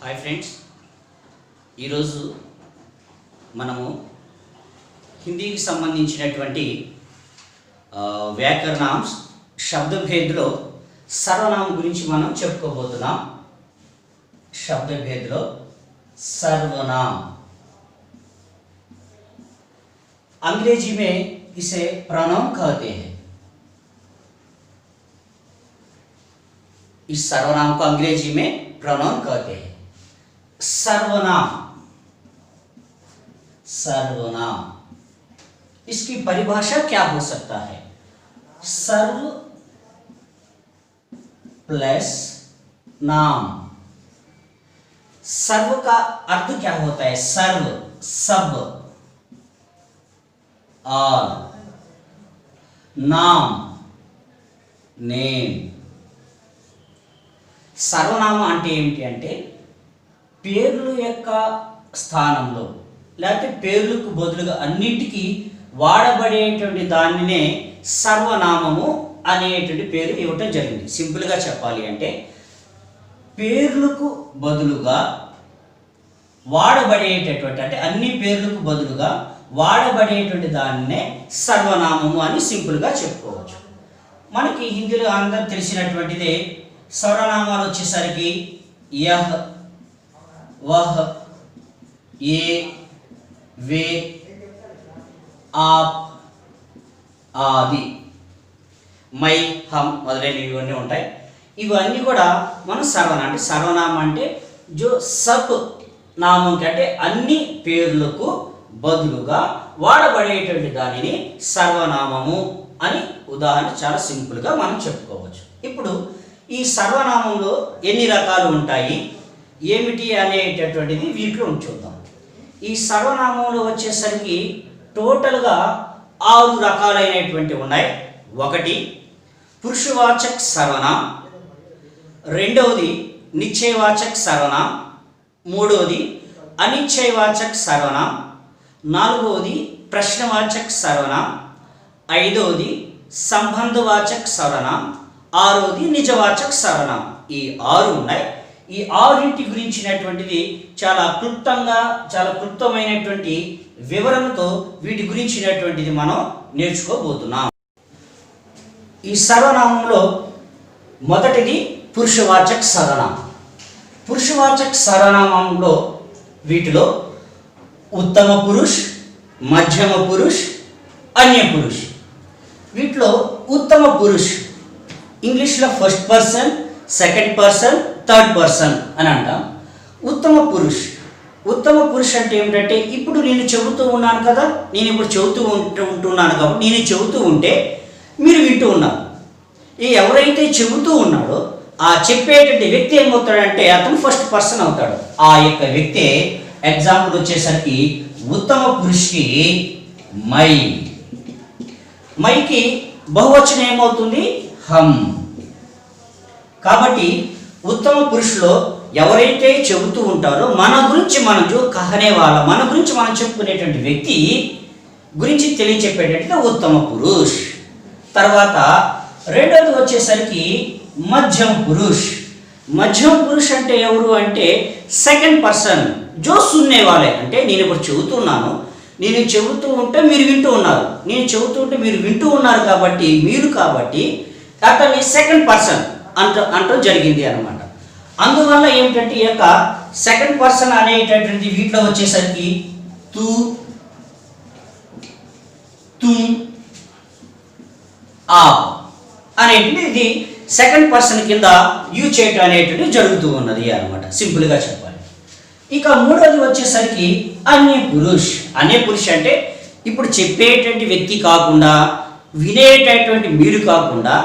Hi friends, ఈరోజు మనము హిందీకి సంబంధించినటువంటి వ్యాకరణాంశ శబ్దభేద్లో సర్వనామం గురించి మనం చెప్పుకోబోతున్నాం. శబ్దభేద్లో सर्वनाम अंग्रेजी में इसे प्रोनाउन कहते हैं. इस सर्वनाम को अंग्रेजी में प्रोनाउन कहते हैं. सर्वनाम सर्वनाम इसकी परिभाषा क्या हो सकता है? सर्व प्लस नाम. सर्व का अर्थ क्या होता है? सर्व सब और नाम नेम. సర్వనామం అంటే ఏమిటి అంటే పేర్ల యొక్క స్థానంలో లేకపోతే పేర్లకు బదులుగా అన్నిటికీ వాడబడేటువంటి దానినే సర్వనామము అనేటువంటి పేరు ఇవ్వటం జరిగింది. సింపుల్గా చెప్పాలి అంటే పేర్లకు బదులుగా వాడబడేటటువంటి అంటే అన్ని పేర్లకు బదులుగా వాడబడేటువంటి దాన్నే సర్వనామము అని సింపుల్గా చెప్పుకోవచ్చు. మనకి హిందీలో అందరూ తెలిసినటువంటిదే సర్వనామాలు వచ్చేసరికి యహ్ వహ్ ఏ వే ఆప్ ఆది మై హమ్ మొదలైనవి ఇవన్నీ ఉంటాయి. ఇవన్నీ కూడా మనం సర్వనామం అంటే సర్వనామం అంటే జో సబ్ నామం అంటే అన్ని పేర్లకు బదులుగా వాడబడేటువంటి దానిని సర్వనామము అని ఉదాహరణ చాలా సింపుల్గా మనం చెప్పుకోవచ్చు. ఇప్పుడు ఈ సర్వనామంలో ఎన్ని రకాలు ఉంటాయి ఏమిటి అనేటటువంటిది వీటిలో చూద్దాం. ఈ సర్వనామంలో వచ్చేసరికి టోటల్గా 6 రకాలైనటువంటి ఉన్నాయి. ఒకటి పురుషవాచక్ సర్వనాం, రెండవది నిశ్చయవాచక్ సర్వనాం, మూడవది అనిశ్చయవాచక్ సర్వనాం, నాలుగవది ప్రశ్నవాచక్ సర్వనాం, ఐదవది సంబంధవాచక్ సర్వనాం, ఆరవది నిజవాచక్ సర్వనాం. ఈ 6 ఉన్నాయి. ఈ 6 గురించినటువంటిది చాలా క్లుప్తమైనటువంటి వివరణతో వీటి గురించినటువంటిది మనం నేర్చుకోబోతున్నాం. ఈ సర్వనామంలో మొదటిది పురుషవాచక్ సర్వనామం. పురుషవాచక్ సర్వనామంలో వీటిలో ఉత్తమ పురుష్, మధ్యమ పురుష్, అన్య పురుష్. వీటిలో ఉత్తమ పురుష్ ఇంగ్లీష్లో first person, second person, third person అని అంటాం. ఉత్తమ పురుష్ అంటే ఏమిటంటే ఇప్పుడు నేను చెబుతూ ఉన్నాను కదా, నేను ఇప్పుడు ఉంటున్నాను కాబట్టి నేను చెబుతూ ఉంటే మీరు వింటూ ఉన్నారు. ఎవరైతే చెబుతూ ఉన్నాడో ఆ చెప్పేటువంటి వ్యక్తి ఏమవుతాడంటే అతను ఫస్ట్ పర్సన్ అవుతాడు. ఆ యొక్క వ్యక్తి ఎగ్జాంపుల్ వచ్చేసరికి ఉత్తమ పురుషుకి మైకి బహువచనం ఏమవుతుంది? హమ్. కాబట్టి ఉత్తమ పురుషులో ఎవరైతే చెబుతూ ఉంటారో మన గురించి మనం మన గురించి మనం చెప్పుకునేటువంటి వ్యక్తి గురించి తెలియచెప్పేటట్టు ఉత్తమ పురుష్. తర్వాత రెండోది వచ్చేసరికి మధ్యమ పురుష్ అంటే ఎవరు అంటే సెకండ్ పర్సన్ జో సున్నే వాలే. అంటే నేను ఇప్పుడు చెబుతున్నాను, నేను చెబుతూ ఉంటే మీరు వింటూ ఉన్నారు, నేను చెబుతూ ఉంటే మీరు వింటూ ఉన్నారు కాబట్టి అతన్ని సెకండ్ పర్సన్ అంటూ జరిగింది అన్నమాట. అందువల్ల ఏమిటంటే ఈ యొక్క సెకండ్ పర్సన్ అనేటటువంటి వీటిలో వచ్చేసరికి తూ, తుమ్, ఆప్ అనేటువంటి ఇది సెకండ్ పర్సన్ కింద యూజ్ చేయటం అనేటువంటి జరుగుతూ ఉన్నది అన్నమాట, సింపుల్గా చెప్పాలి. ఇక మూడోది వచ్చేసరికి అన్య పురుష్ అంటే ఇప్పుడు చెప్పేటువంటి వ్యక్తి కాకుండా వినేటటువంటి మీరు కాకుండా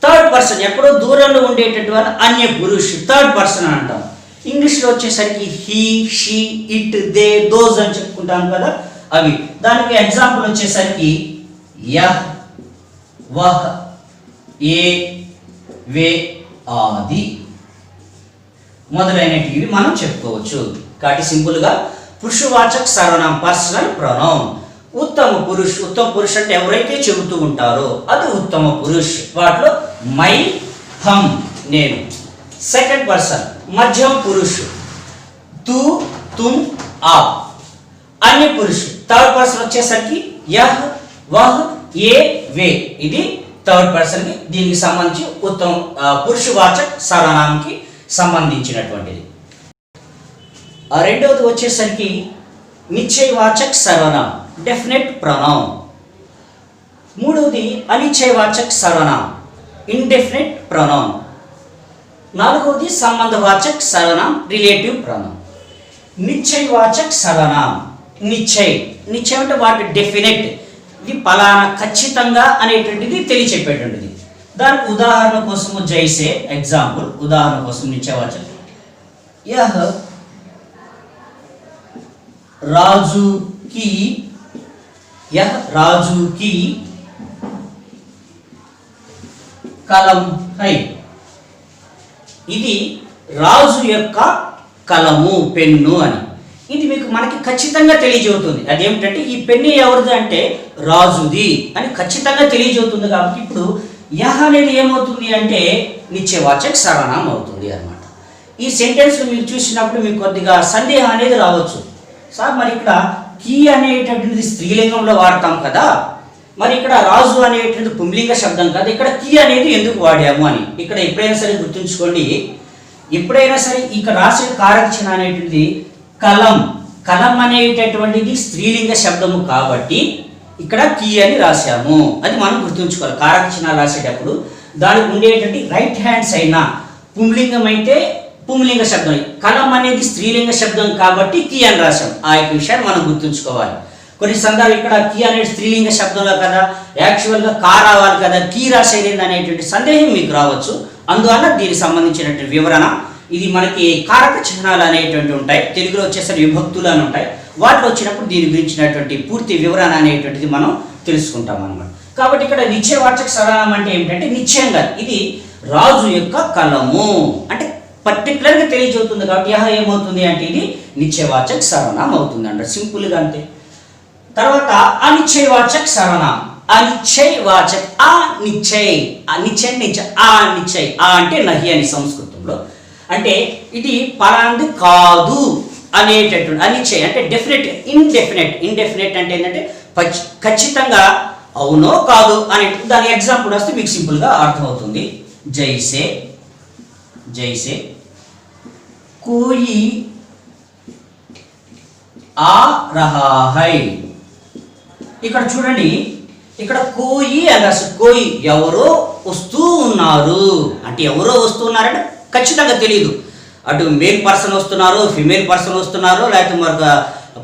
థర్డ్ పర్సన్ ఎక్కడో దూరంలో ఉండేటటువంటి వారు అన్య పురుష్ థర్డ్ పర్సన్ అంటాం. ఇంగ్లీష్లో వచ్చేసరికి he, she, it, they, those అని చెప్పుకుంటాం కదా అవి. దానికి ఎగ్జాంపుల్ వచ్చేసరికి యహ్ వహ్ ఏ వే ఆది మొదలైనవి మనం చెప్పుకోవచ్చు. కాబట్టి సింపుల్గా పురుషవాచక్ సర్వనామం పర్సనల్ ప్రొనౌన్. ఉత్తమ పురుష్ అంటే ఎవరైతే చెబుతూ ఉంటారో అది ఉత్తమ పురుష్. వాటిలో మై, హమ్ నేను. సెకండ్ పర్సన్ మధ్యమ పురుష్ తూ, తుమ్, ఆప్ అన్య పురుషు. థర్డ్ పర్సన్ వచ్చేసరికి యహ్, వహ్, ఏ, వే. ఇది థర్డ్ పర్సన్ కి దీనికి సంబంధించి ఉత్తమ పురుషవాచక్ సర్వనామంకి సంబంధించినటువంటిది. రెండవది వచ్చేసరికి నిశ్చయవాచక్ సర్వనామం డెఫినెట్ ప్రొనౌన్. మూడవది అనిశ్చయవాచక్ సర్వనామం ఇండెఫినెట్ ప్రొనౌన్. నాలుగవది సంబంధవాచక్ సర్వనామం రిలేటివ్ ప్రొనౌన్. నిశ్చయవాచక్ సర్వనామం నిశ్చయం అంటే వాటి డెఫినెట్, ఇది పలానా ఖచ్చితంగా అనేటువంటిది తెలియచెప్పేటువంటిది. దానికి ఉదాహరణ కోసము జైసే ఎగ్జాంపుల్, ఉదాహరణ కోసం నిశ్చయవాచక్ యహ్ రాజు की, यह राजू की కలం హై. ఇది రాజు యొక్క కలము, పెన్ను అని. ఇది మీకు మనకి ఖచ్చితంగా తెలియజేస్తుంది. అదేమిటంటే ఈ పెన్ను ఎవరిది అంటే రాజుది అని ఖచ్చితంగా తెలియజేస్తుంది. కాబట్టి ఇప్పుడు యహ్ అనేది ఏమవుతుంది అంటే నిశ్చయవాచక్ సర్వనామం అవుతుంది అన్నమాట. ఈ సెంటెన్స్ మీరు చూసినప్పుడు మీకు కొద్దిగా సందేహం అనేది రావచ్చు. సార్ మరి ఇక్కడ కీ అనేటటువంటిది స్త్రీలింగంలో వాడతాం కదా, మరి ఇక్కడ రాజు అనేటువంటి పుంలింగ శబ్దం కదా, ఇక్కడ కీ అనేది ఎందుకు వాడాము అని. ఇక్కడ ఎప్పుడైనా సరే గుర్తుంచుకోండి, ఎప్పుడైనా సరే ఇక్కడ రాసే కారకచిహ్నం అనేటువంటిది కలం అనేటటువంటిది స్త్రీలింగ శబ్దము కాబట్టి ఇక్కడ కీ అని రాశాము. అది మనం గుర్తుంచుకోవాలి. కారకచిహ్నాలు రాసేటప్పుడు దానికి ఉండేటువంటి రైట్ హ్యాండ్ సైడ్ పుంలింగం అయితే పుంలింగ శబ్దం, కలం అనేది స్త్రీలింగ శబ్దం కాబట్టి కీ అని రాశాం. ఆ యొక్క విషయాన్ని మనం గుర్తుంచుకోవాలి. కొన్ని సందర్భాలు ఇక్కడ కీ అనేది స్త్రీలింగ శబ్దంలో కదా, యాక్చువల్గా కా రావాలి కదా, కీ రాసేది అనేటువంటి సందేహం మీకు రావచ్చు. అందువల్ల దీనికి సంబంధించినటువంటి వివరణ, ఇది మనకి కారక చిహ్నాలు అనేటువంటి ఉంటాయి, తెలుగులో వచ్చేసరికి విభక్తులు అని ఉంటాయి. వాటిలో వచ్చినప్పుడు దీని గురించినటువంటి పూర్తి వివరణ అనేటువంటిది మనం తెలుసుకుంటాం అన్నమాట. కాబట్టి ఇక్కడ నిశ్చయవాచక సర్వనామం అంటే ఏమిటంటే నిశ్చయంగా ఇది రాజు యొక్క కలము అంటే పర్టికులర్గా తెలియజేస్తుంది. కాబట్టి యహ ఏమవుతుంది అంటే ఇది నిశ్చయవాచక సర్వనామం అవుతుంది అంట, సింపుల్గా అంతే. తర్వాత అనిశ్చయవాచక సర్వనామం, అనిశ్చయవాచక్ నిశ్చయ్ అంటే నహి అని సంస్కృతంలో. అంటే ఇది పలాంది కాదు అనేటటువంటి అనిశ్చయ అంటే డెఫినెట్, ఇండెఫినెట్ అంటే ఏంటంటే ఖచ్చితంగా అవునో కాదు అనే దాని ఎగ్జాంపుల్ వస్తే మీకు సింపుల్గా అర్థమవుతుంది. జైసే కోయి ఆ రహా హై. ఇక్కడ చూడండి, ఇక్కడ కోయి అని కోయి ఎవరో వస్తూ ఉన్నారు అంటే ఎవరో వస్తూ ఉన్నారంటే ఖచ్చితంగా తెలియదు. అటు మేల్ పర్సన్ వస్తున్నారు, ఫిమేల్ పర్సన్ వస్తున్నారు, లేకపోతే మరొక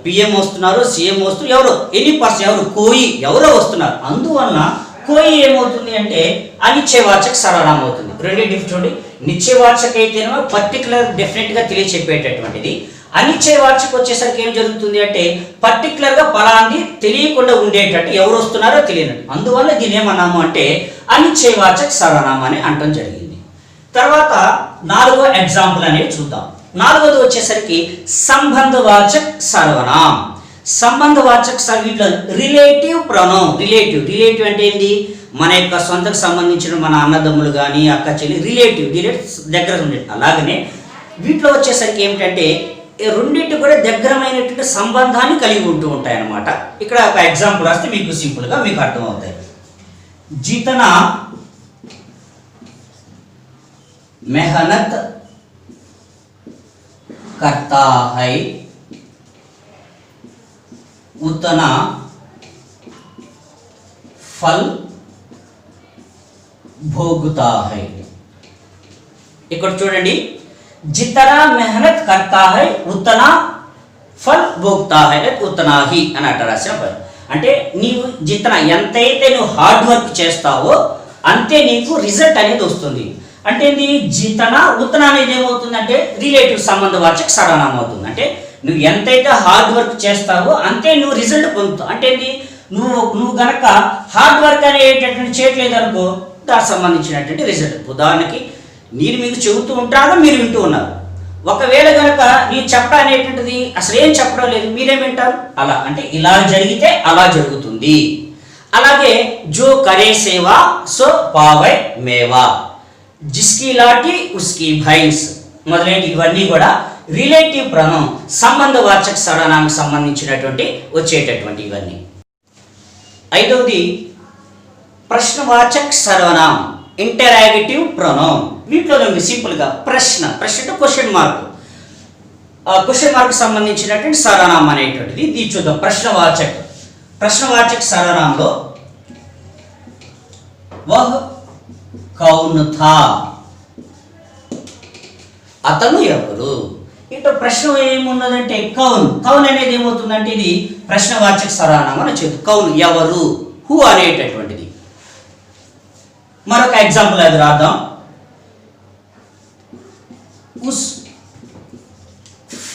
పిఎం వస్తున్నారు, సీఎం వస్తున్నారు, ఎవరో ఎనీ పర్సన్ ఎవరు కోయి ఎవరో వస్తున్నారు. అందువలన కోయి ఏమవుతుంది అంటే అనిశ్చయవాచక సర్వనామం అవుతుంది. రెండింటి చూడండి, నిశ్చయవాచక అయితేనేమో పర్టికులర్ డెఫినెట్గా తెలియచెప్పేటటువంటిది, అనిశ్చయవాచక వచ్చేసరికి ఏం జరుగుతుంది అంటే పర్టికులర్గా పలాంది తెలియకుండా ఉండేటట్టు ఎవరు వస్తున్నారో తెలియనట్టు. అందువల్ల దీని ఏమన్నాము అంటే అనిశ్చయవాచక సర్వనామం అని అంటం జరిగింది. తర్వాత నాలుగో ఎగ్జాంపుల్ అనేది చూద్దాం. నాలుగోది వచ్చేసరికి సంబంధవాచక సర్వనామం. సంబంధవాచక వీటిలో రిలేటివ్ ప్రొనౌన్. రిలేటివ్ అంటే ఏంది, మన యొక్క సొంతకు సంబంధించిన మన అన్నదమ్ములు కానీ అక్క చెల్లి రిలేటివ్ దగ్గర ఉండేది. అలాగనే వీటిలో వచ్చేసరికి ఏమిటంటే రెండింటి కూడా దగ్గరమైనటువంటి సంబంధాన్ని కలిగి ఉంటూ ఉంటాయి అన్నమాట. ఇక్కడ ఒక ఎగ్జాంపుల్ వస్తే మీకు సింపుల్గా మీకు అర్థమవుతాయి. జీతనా मेहनत करता है उतना फल भोगता है. ఇక్కడ చూడండి, జితనా మెహనత్ కర్తా హై ఉతనా ఫల్ భోగ్తా హై ఉతనా హి అని అట్ట రాసిన పని. అంటే నీవు జితనా ఎంతైతే నువ్వు హార్డ్ వర్క్ చేస్తావో అంతే నీకు రిజల్ట్ అనేది వస్తుంది. అంటే ఏంటి, జితనా ఉతనా అనేది ఏమవుతుంది అంటే రిలేటివ్ సంబంధవాచక సర్వనామం అవుతుంది. అంటే నువ్వు ఎంతైతే హార్డ్ వర్క్ చేస్తావో అంతే నువ్వు రిజల్ట్ పొందుతావు. అంటే ఏంటి, నువ్వు గనక హార్డ్ వర్క్ అనేటటువంటి చేయట్లేదు అనుకో, దానికి సంబంధించినటువంటి రిజల్ట్. ఉదాహరణకి నేను మీకు చెబుతూ ఉంటాను, మీరు వింటూ ఉన్నారు. ఒకవేళ కనుక నేను చెప్పడం అనేటువంటిది అసలు ఏం చెప్పడం లేదు, మీరేం వింటారు. అలా అంటే ఇలా జరిగితే అలా జరుగుతుంది. అలాగే జో కరే సేవా సో పావై మేవా, జిస్కి లాటి ఉస్కి భైన్స్ మొదలైన ఇవన్నీ కూడా రిలేటివ్ ప్రొనౌన్ సంబంధవాచక సర్వనామానికి సంబంధించినటువంటి వచ్చేటటువంటి ఇవన్నీ. ఐదవది ప్రశ్నవాచక సర్వనామం ఇంటరాగేటివ్ ప్రొనౌన్. వీటిలో సింపుల్గా ప్రశ్న అంటే క్వశ్చన్ మార్క్, క్వశ్చన్ మార్క్ సంబంధించినటువంటి సర్వనామం అనేటువంటిది ఇది చూద్దాం. ప్రశ్నవాచక సర్వనామంలో వహ్ కౌన్ థా, అతను ఎవరు. ఇటు ప్రశ్న ఏమున్నదంటే కౌన్ అనేది ఏమవుతుందంటే ఇది ప్రశ్నవాచక సర్వనామం అని చెప్తుంది. కౌన్ ఎవరు, హూ అనేటటువంటిది. మరొక ఎగ్జాంపుల్ అది రాద్దాం. ఉస్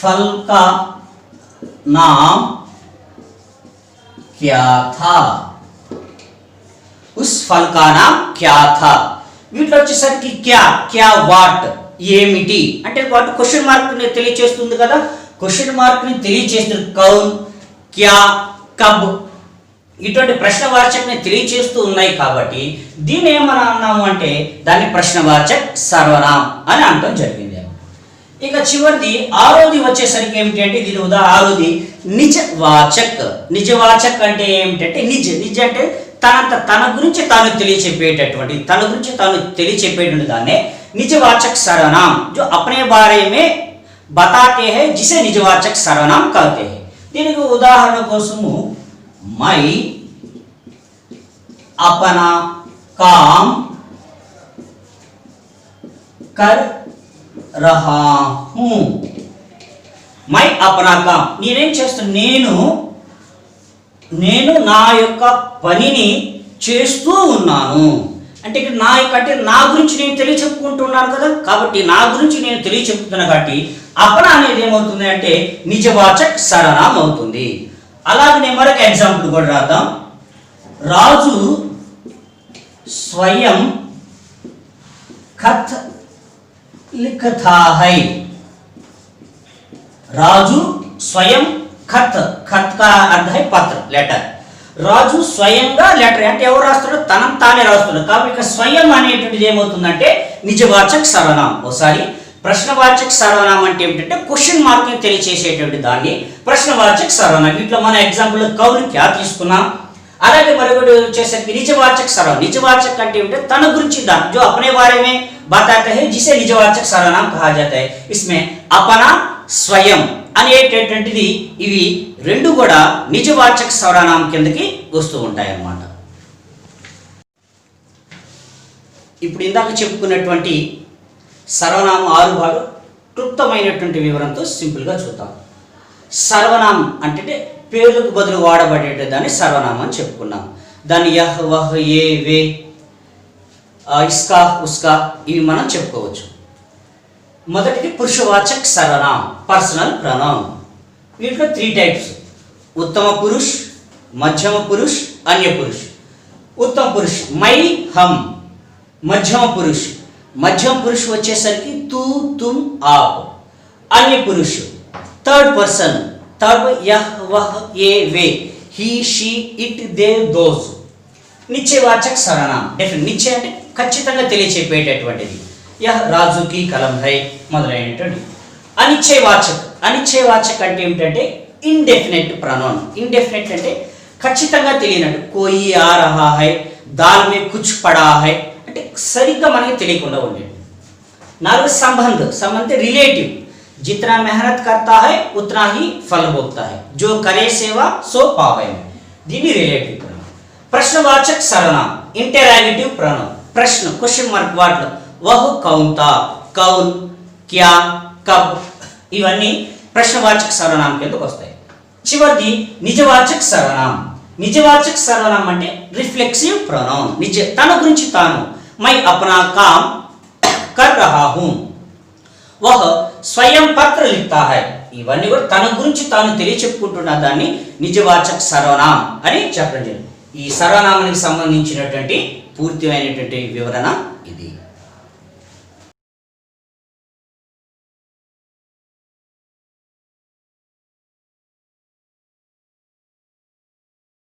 फल का नाम क्या था, उस फल का नाम क्या था. వీటిలో వచ్చేసరికి క్యా వాట్ ఏమిటి అంటే వాట్ క్వశ్చన్ మార్క్ ని తెలియచేస్తుంది కదా. క్వశ్చన్ మార్క్ ని తెలియచేస్తుంది కౌన్, క్యా, కబ్ ఇటువంటి ప్రశ్నవాచకని తెలియచేస్తూ ఉన్నాయి కాబట్టి దీన్ని ఏమని అన్నాము అంటే దాన్ని ప్రశ్నవాచక సర్వనామం అని అనడం జరిగింది. ఇక చివరిది ఆరోది వచ్చేసరికి ఏమిటి అంటే దీని ఆరోది నిజవాచక్ అంటే ఏమిటంటే నిజ అంటే తన గురించి తాను తెలియచెప్పేటటువంటి దాన్నే निजवाचक सर्वनाम, जो अपने बारे में बताते हैं जिसे निजवाचक सर्वनाम कहते हैं. దీనికి ఉదాహరణ కోసము मैं अपना काम कर रहा हूं. मैं अपना काम నేనేం చేస్తాను, నేను నా యొక్క పనిని చేస్తూ ఉన్నాను. అంటే నా గురించి నేను తెలియచెప్పుకుంటున్నాను కదా, కాబట్టి నా గురించి నేను తెలియచెప్పుతున్నా కాబట్టి అపన అనేది ఏమవుతుంది అంటే నిజవాచక సర్వనామం అవుతుంది. అలాగనే మరొక ఎగ్జాంపుల్ కూడా రాద్దాం. రాజు స్వయం खत लिखता है. రాజు స్వయం ఖత్ का अर्थ है पत्र, लेटर. రాజు స్వయంగా లెటర్ అంటే ఎవరు రాస్తాడో తనను తానే రాస్తాడు కాబట్టి స్వయం అనేటువంటిది ఏమవుతుందంటే నిజవాచక సర్వనామం. ఒకసారి ప్రశ్నవాచక సర్వనామం అంటే ఏమిటంటే క్వశ్చన్ మార్క్ ని తెలియచేసేటువంటి దాన్ని ప్రశ్నవాచక సర్వనామం. వీటిలో మన ఎగ్జాంపుల్ కౌలు క్యా తీసుకున్నాం. అలాగే మరొకటి వచ్చేసరికి నిజవాచక సర్వనామం. నిజవాచక అంటే ఏమిటంటే తన గురించి దాని जो अपने बारे में बताते हैं जिसे निजवाचक सर्वनाम कहा जाता है. इसमें अपना స్వయం అనేటటువంటిది ఇవి రెండు కూడా నిజవాచక సర్వనామం కిందకి వస్తూ ఉంటాయి అన్నమాట. ఇప్పుడు ఇందాక చెప్పుకున్నటువంటి సర్వనామం 6 భాగాలు క్లుప్తమైనటువంటి వివరంతో సింపుల్గా చూద్దాం. సర్వనామం అంటే పేర్లకు బదులు వాడబడే దాన్ని సర్వనామం అని చెప్పుకున్నాం. దాన్ని యహ్ వహ్ ఏ వే ఇస్కా ఉస్కా ఇవి మనం చెప్పుకోవచ్చు. మొదటిది పురుషవాచక సర్వనామం, పర్సనల్ ప్రొనౌన్. వీటిలో 3 టైప్స్: ఉత్తమ పురుష్, మధ్యమ పురుష్, అన్య పురుష్. ఉత్తమ పురుష్ మై హమ్. మధ్యమ పురుష్ వచ్చేసరికి తూ తుమ్ ఆప్. అన్య పురుష్ థర్డ్ పర్సన్, యహ్ వహ్ ఏ వే he she it they those. నిశ్చయవాచక సర్వనామం డెఫినెట్, నిశ్చయ అంటే ఖచ్చితంగా తెలియచెప్పేటటువంటిది. యహ్ రాజు కి కలం హై మొదలైనటువంటి. అనిశ్చయవాచక అంటే ఏమిటంటే ఇండెఫినెట్ ప్రొనౌన్. ఇండెఫినెట్ అంటే ఖచ్చితంగా తెలియనట్టు. కోయి ఆ రహా హై, దాల్ మే కుచ్ పడా హై అంటే సరిగ్గా మనకి తెలియకుండా ఉండేది. 4 సంబంధ రిలేటివ్. जितना मेहनत करता है उतना ही फल भोगता है, जो करे सेवा सो पावे. దీన్ని రిలేటివ్ ప్రొనౌన్. ప్రశ్నవాచక సర్వనామం ఇంటరాగేటివ్ ప్రొనౌన్. ప్రశ్న క్వశ్చన్ మార్క్ వాటిలో వహ్ కౌన్ తా, కౌన్, క్యా, కబ్ ఇవన్నీ ప్రశ్నవాచక సర్వనామం కిందకు వస్తాయి. చివరిది నిజవాచక సర్వనామం. నిజవాచక సర్వనామం అంటే రిఫ్లెక్సివ్ ప్రొనౌన్. తన గురించి తాను. మై అప్నా కామ్ కర్ రహా హూ, వహ్ స్వయం పత్ర లిఖతా హై. ఇవన్నీ కూడా తన గురించి తాను తెలియచెప్పుకుంటున్న దాన్ని నిజవాచక సర్వనామం అని చెప్పడం జరిగింది. ఈ సర్వనామానికి సంబంధించినటువంటి పూర్తిమైనటువంటి వివరణ ఇది.